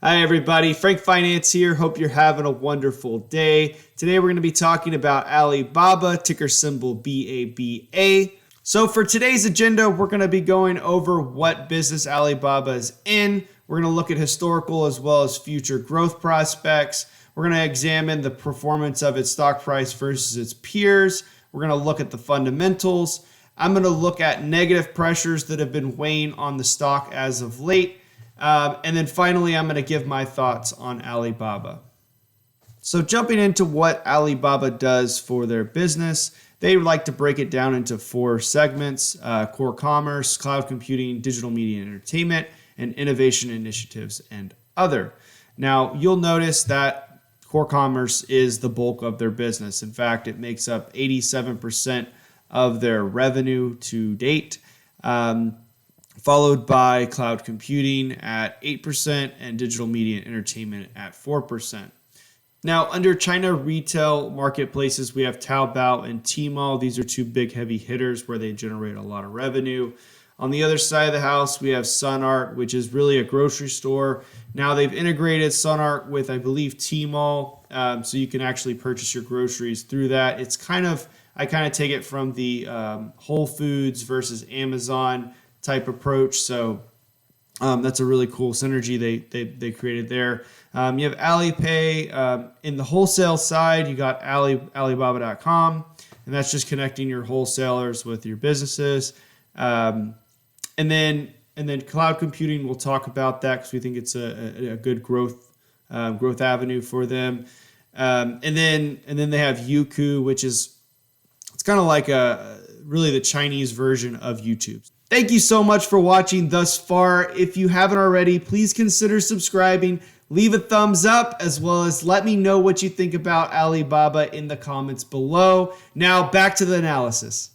Hi everybody, Frank Finance here. Hope you're having a wonderful day. Today we're going to be talking about Alibaba, ticker symbol BABA. So for today's agenda, we're going to be going over what business Alibaba is in. We're going to look at historical as well as future growth prospects. We're going to examine the performance of its stock price versus its peers. We're going to look at the fundamentals. I'm going to look at negative pressures that have been weighing on the stock as of late. And then finally, I'm going to give my thoughts on Alibaba. So jumping into what Alibaba does for their business, they like to break it down into four segments: core commerce, cloud computing, digital media and entertainment, and innovation initiatives and other. Now, you'll notice that core commerce is the bulk of their business. In fact, it makes up 87% of their revenue to date. Followed by cloud computing at 8% and digital media and entertainment at 4%. Now, under China retail marketplaces, we have Taobao and Tmall. These are two big heavy hitters where they generate a lot of revenue. On the other side of the house, we have SunArt, which is really a grocery store. Now they've integrated SunArt with, I believe, Tmall, so you can actually purchase your groceries through that. It's I kind of take it from the Whole Foods versus Amazon type approach. So that's a really cool synergy they created there. You have Alipay. In the wholesale side, you got Alibaba.com, and that's just connecting your wholesalers with your businesses. And then cloud computing, we'll talk about that because we think it's a good growth avenue for them. And then they have Youku, which is it's kind of like really the Chinese version of YouTube. Thank you so much for watching thus far. If you haven't already, please consider subscribing, leave a thumbs up, as well as let me know what you think about Alibaba in the comments below. Now back to the analysis.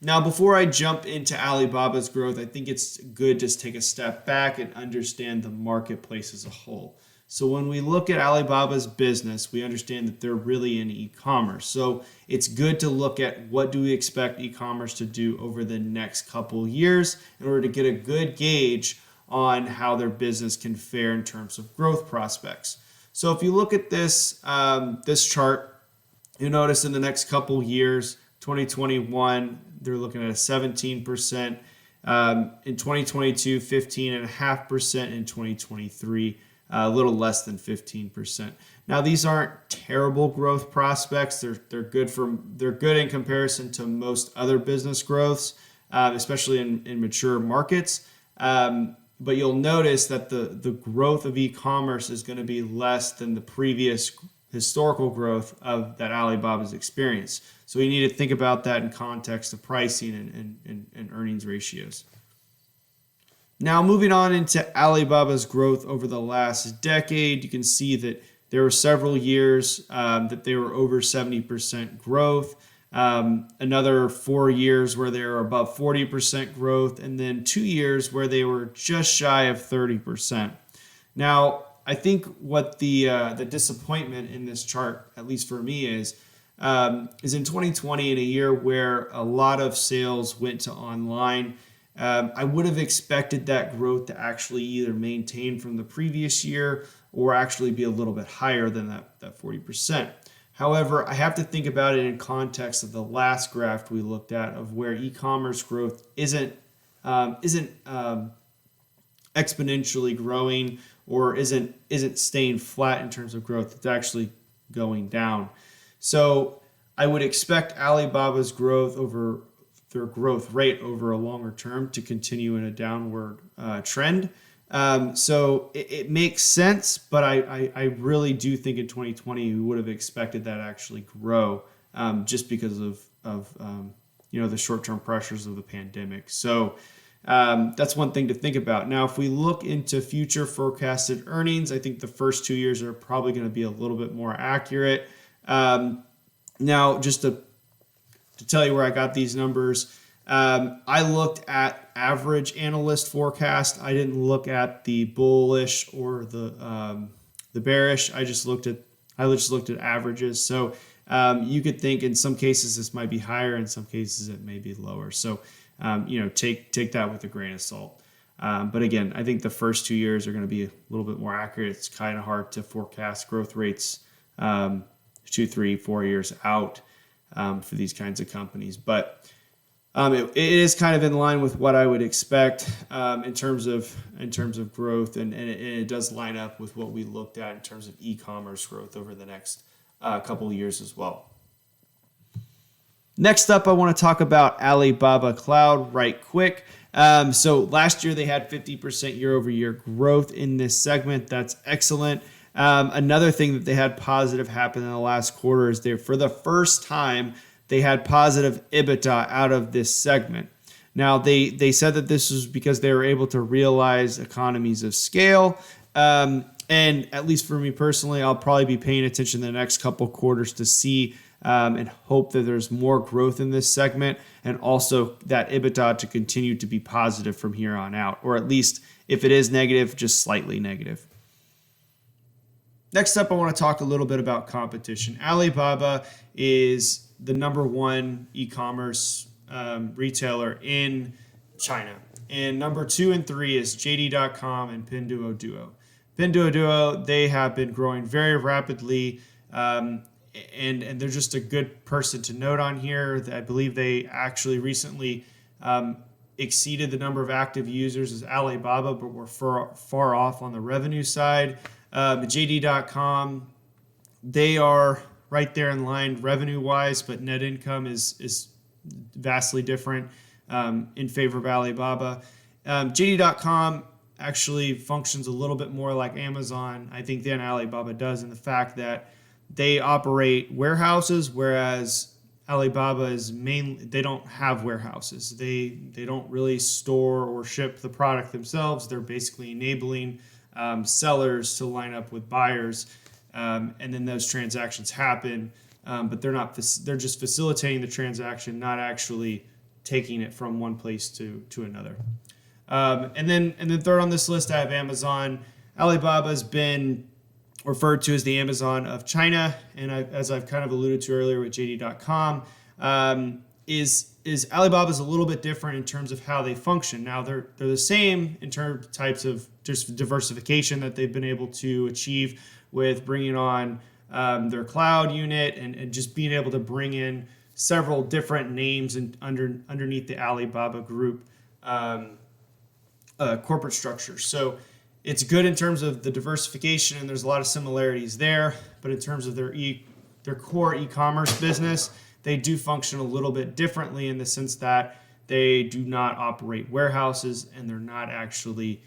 Now, before I jump into Alibaba's growth, I think it's good to take a step back and understand the marketplace as a whole. So when we look at Alibaba's business, we understand that they're really in e-commerce. So it's good to look at what do we expect e-commerce to do over the next couple years in order to get a good gauge on how their business can fare in terms of growth prospects. So if you look at this chart, you'll notice in the next couple years, 2021, they're looking at a 17%. In 2022, 15.5%. In 2023, a little less than 15%. Now, these aren't terrible growth prospects. They're good in comparison to most other business growths, especially in mature markets. But you'll notice that the growth of e-commerce is going to be less than the previous historical growth of that Alibaba's experienced. So you need to think about that in context of pricing and earnings ratios. Now, moving on into Alibaba's growth over the last decade, you can see that there were several years that they were over 70% growth, another 4 years where they were above 40% growth, and then 2 years where they were just shy of 30%. Now, I think what the disappointment in this chart, at least for me, is in 2020, in a year where a lot of sales went to online. I would have expected that growth to actually either maintain from the previous year or actually be a little bit higher than that 40%. However, I have to think about it in context of the last graph we looked at of where e-commerce growth isn't exponentially growing or isn't staying flat in terms of growth. It's actually going down. So I would expect Alibaba's growth over their growth rate over a longer term to continue in a downward trend. So it makes sense, but I really do think in 2020 we would have expected that actually grow just because of the short-term pressures of the pandemic. So that's one thing to think about. Now, if we look into future forecasted earnings, I think the first 2 years are probably going to be a little bit more accurate. Now, just to tell you where I got these numbers, I looked at average analyst forecast. I didn't look at the bullish or the bearish. I just looked at averages. So you could think in some cases this might be higher, in some cases it may be lower. So take that with a grain of salt. But again, I think the first 2 years are going to be a little bit more accurate. It's kind of hard to forecast growth rates 2, 3, 4 years out for these kinds of companies. But it is kind of in line with what I would expect in terms of growth, and it does line up with what we looked at in terms of e-commerce growth over the next couple of years as well. Next up, I want to talk about Alibaba Cloud right quick. So last year they had 50% year-over-year growth in this segment. That's excellent. Another thing that they had positive happen in the last quarter is for the first time, they had positive EBITDA out of this segment. Now, they said that this was because they were able to realize economies of scale. And at least for me personally, I'll probably be paying attention the next couple quarters to see and hope that there's more growth in this segment, and also that EBITDA to continue to be positive from here on out, or at least if it is negative, just slightly negative. Next up, I want to talk a little bit about competition. Alibaba is the number one e-commerce retailer in China. And number 2 and 3 is JD.com and Pinduoduo. Pinduoduo, they have been growing very rapidly, and they're just a good person to note on here. I believe they actually recently exceeded the number of active users as Alibaba, but were far off on the revenue side. JD.com, they are right there in line revenue-wise, but net income is vastly different in favor of Alibaba. JD.com actually functions a little bit more like Amazon, I think, than Alibaba does, in the fact that they operate warehouses, whereas Alibaba is they don't have warehouses. They don't really store or ship the product themselves. They're basically enabling sellers to line up with buyers, and then those transactions happen. But they're just facilitating the transaction, not actually taking it from one place to another. And then third on this list, I have Amazon. Alibaba's been referred to as the Amazon of China, and as I've kind of alluded to earlier with JD.com, is Alibaba's a little bit different in terms of how they function. Now they're the same in terms of types of just diversification that they've been able to achieve with bringing on their cloud unit and just being able to bring in several different names and underneath the Alibaba Group corporate structure. So it's good in terms of the diversification, and there's a lot of similarities there. But in terms of their core e-commerce business, they do function a little bit differently in the sense that they do not operate warehouses, and they're not actually,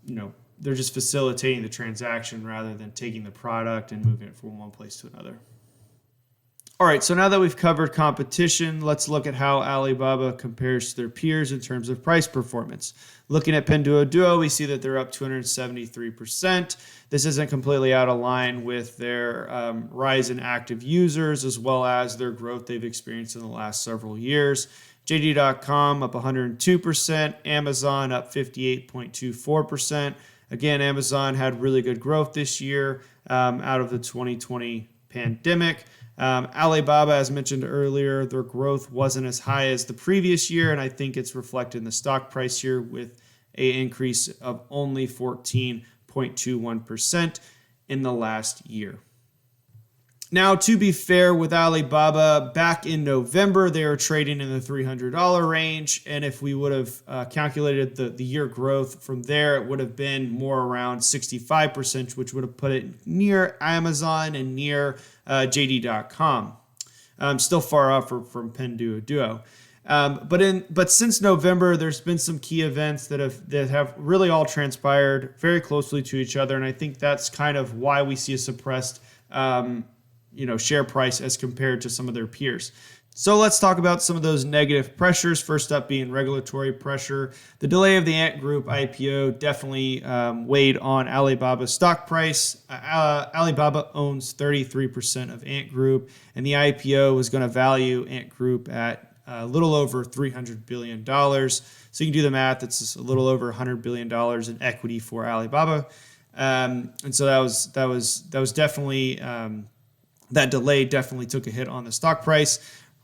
they're just facilitating the transaction rather than taking the product and moving it from one place to another. All right, so now that we've covered competition, let's look at how Alibaba compares to their peers in terms of price performance. Looking at Pinduoduo, we see that they're up 273%. This isn't completely out of line with their rise in active users, as well as their growth they've experienced in the last several years. JD.com up 102%, Amazon up 58.24%. Again, Amazon had really good growth this year out of the 2020 pandemic. Alibaba, as mentioned earlier, their growth wasn't as high as the previous year, and I think it's reflected in the stock price here with an increase of only 14.21% in the last year. Now, to be fair with Alibaba, back in November, they were trading in the $300 range, and if we would have calculated the year growth from there, it would have been more around 65%, which would have put it near Amazon and near JD.com. Still far off from Pinduoduo. But since November, there's been some key events that have really all transpired very closely to each other, and I think that's kind of why we see a suppressed share price as compared to some of their peers. So let's talk about some of those negative pressures. First up being regulatory pressure. The delay of the Ant Group IPO definitely weighed on Alibaba's stock price. Alibaba owns 33% of Ant Group, and the IPO was going to value Ant Group at a little over $300 billion. So you can do the math. It's a little over $100 billion in equity for Alibaba. And so that was definitely... that delay definitely took a hit on the stock price.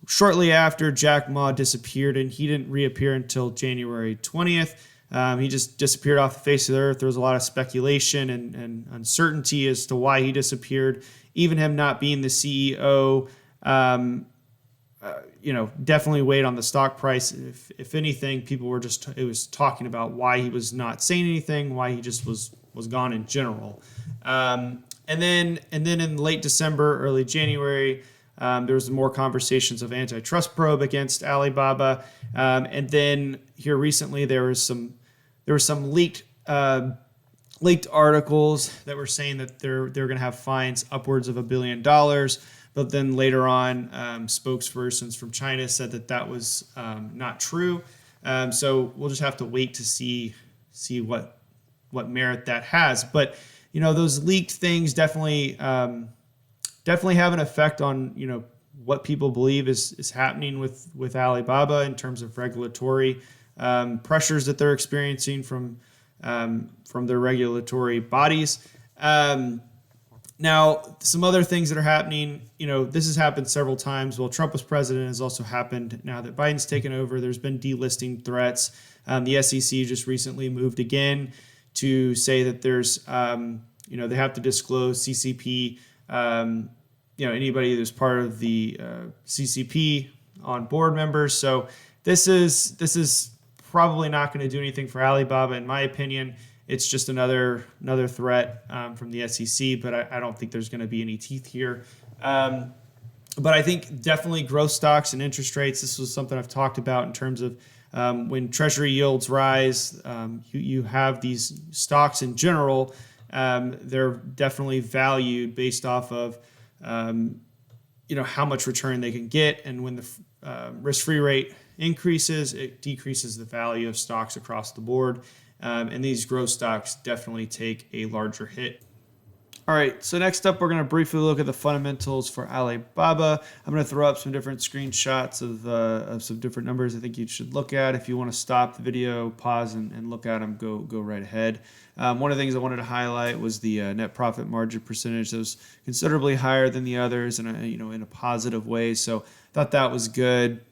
Shortly after, Jack Ma disappeared, and he didn't reappear until January 20th. He just disappeared off the face of the earth. There was a lot of speculation and uncertainty as to why he disappeared. Even him not being the CEO, definitely weighed on the stock price. If anything, people were it was talking about why he was not saying anything, why he just was gone in general. And then in late December, early January, there was more conversations of antitrust probe against Alibaba, and then here recently there was some leaked articles that were saying that they're going to have fines upwards of $1 billion. But then later on, spokespersons from China said that was not true. So we'll just have to wait to see what merit that has. But those leaked things definitely have an effect on what people believe is happening with Alibaba in terms of regulatory pressures that they're experiencing from their regulatory bodies. Now, some other things that are happening, this has happened several times. While Trump was president, it has also happened now that Biden's taken over. There's been delisting threats. The SEC just recently moved again to say that there's, they have to disclose CCP, anybody that's part of the CCP on board members. So this is probably not going to do anything for Alibaba, in my opinion. It's just another threat from the SEC, but I don't think there's going to be any teeth here. But I think definitely growth stocks and interest rates, this was something I've talked about in terms of when treasury yields rise, you have these stocks in general, they're definitely valued based off of how much return they can get. And when the risk-free rate increases, it decreases the value of stocks across the board. And these growth stocks definitely take a larger hit. All right, so next up, we're going to briefly look at the fundamentals for Alibaba. I'm going to throw up some different screenshots of some different numbers I think you should look at. If you want to stop the video, pause and look at them, go right ahead. One of the things I wanted to highlight was the net profit margin percentage. That was considerably higher than the others, and in a positive way. So I thought that was good.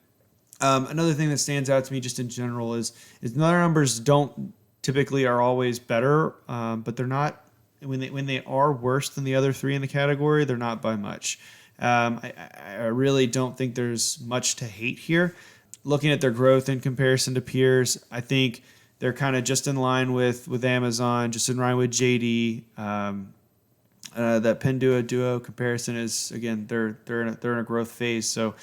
Another thing that stands out to me just in general is the numbers don't typically are always better, but they're not. When they are worse than the other three in the category, they're not by much. I really don't think there's much to hate here. Looking at their growth in comparison to peers, I think they're kind of just in line with Amazon, just in line with JD. That Pinduoduo Duo comparison is, again, they're in a growth phase, so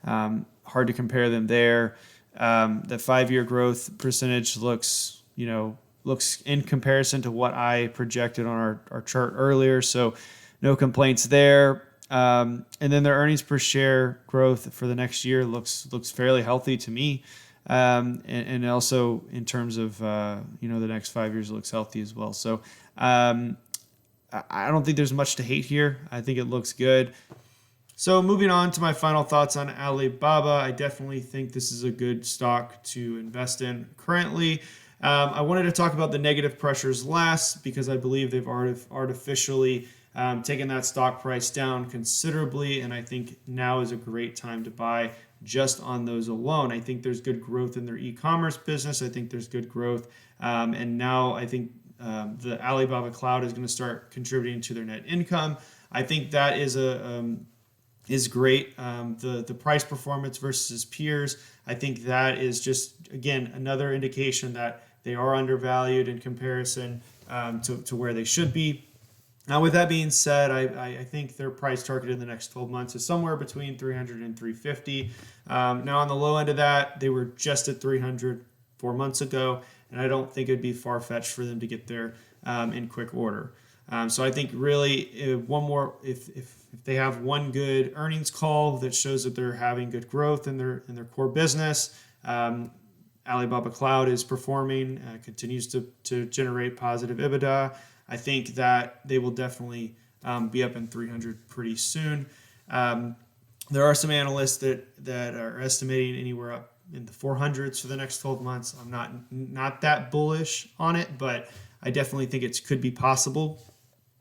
hard to compare them there. The 5-year growth percentage looks in comparison to what I projected on our chart earlier, so no complaints there. And then their earnings per share growth for the next year looks fairly healthy to me, and also in terms of the next 5 years looks healthy as well. So I don't think there's much to hate here. I think it looks good. So moving on to my final thoughts on Alibaba, I definitely think this is a good stock to invest in currently. I wanted to talk about the negative pressures last because I believe they've artificially taken that stock price down considerably, and I think now is a great time to buy just on those alone. I think there's good growth in their e-commerce business. I think there's good growth, and now I think the Alibaba Cloud is going to start contributing to their net income. I think that is great. The price performance versus peers, I think that is just, again, another indication that they are undervalued in comparison to where they should be. Now, with that being said, I think their price target in the next 12 months is somewhere between 300 and 350. Now, on the low end of that, they were just at 300 4 months ago, and I don't think it'd be far-fetched for them to get there in quick order. So I think really if they have one good earnings call that shows that they're having good growth in their core business, Alibaba Cloud is performing, continues to generate positive EBITDA. I think that they will definitely be up in 300 pretty soon. There are some analysts that are estimating anywhere up in the 400s for the next 12 months. I'm not that bullish on it, but I definitely think it could be possible.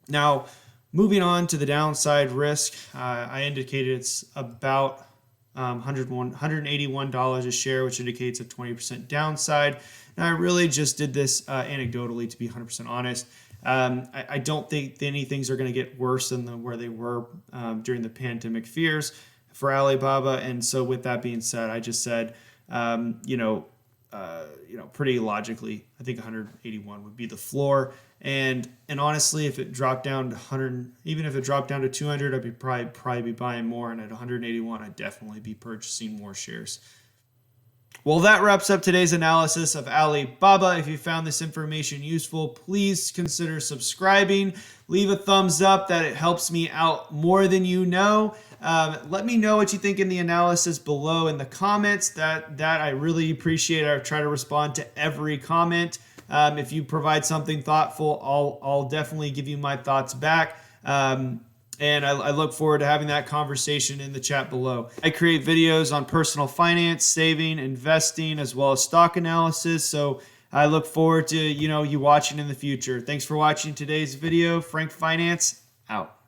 Now, moving on to the downside risk, I indicated it's about $181 a share, which indicates a 20% downside. And I really just did this anecdotally, to be 100% honest. I don't think any things are going to get worse than where they were during the pandemic fears for Alibaba. And so with that being said, I just said, pretty logically, I think 181 would be the floor. And honestly, if it dropped down to 100, even if it dropped down to 200, I'd be probably be buying more. And at 181, I'd definitely be purchasing more shares. Well, that wraps up today's analysis of Alibaba. If you found this information useful, please consider subscribing. Leave a thumbs up. That it helps me out more than you know. Let me know what you think in the analysis below in the comments. That I really appreciate. I try to respond to every comment. If you provide something thoughtful, I'll definitely give you my thoughts back. And I look forward to having that conversation in the chat below. I create videos on personal finance, saving, investing, as well as stock analysis. So I look forward to you watching in the future. Thanks for watching today's video. Frank Finance, out.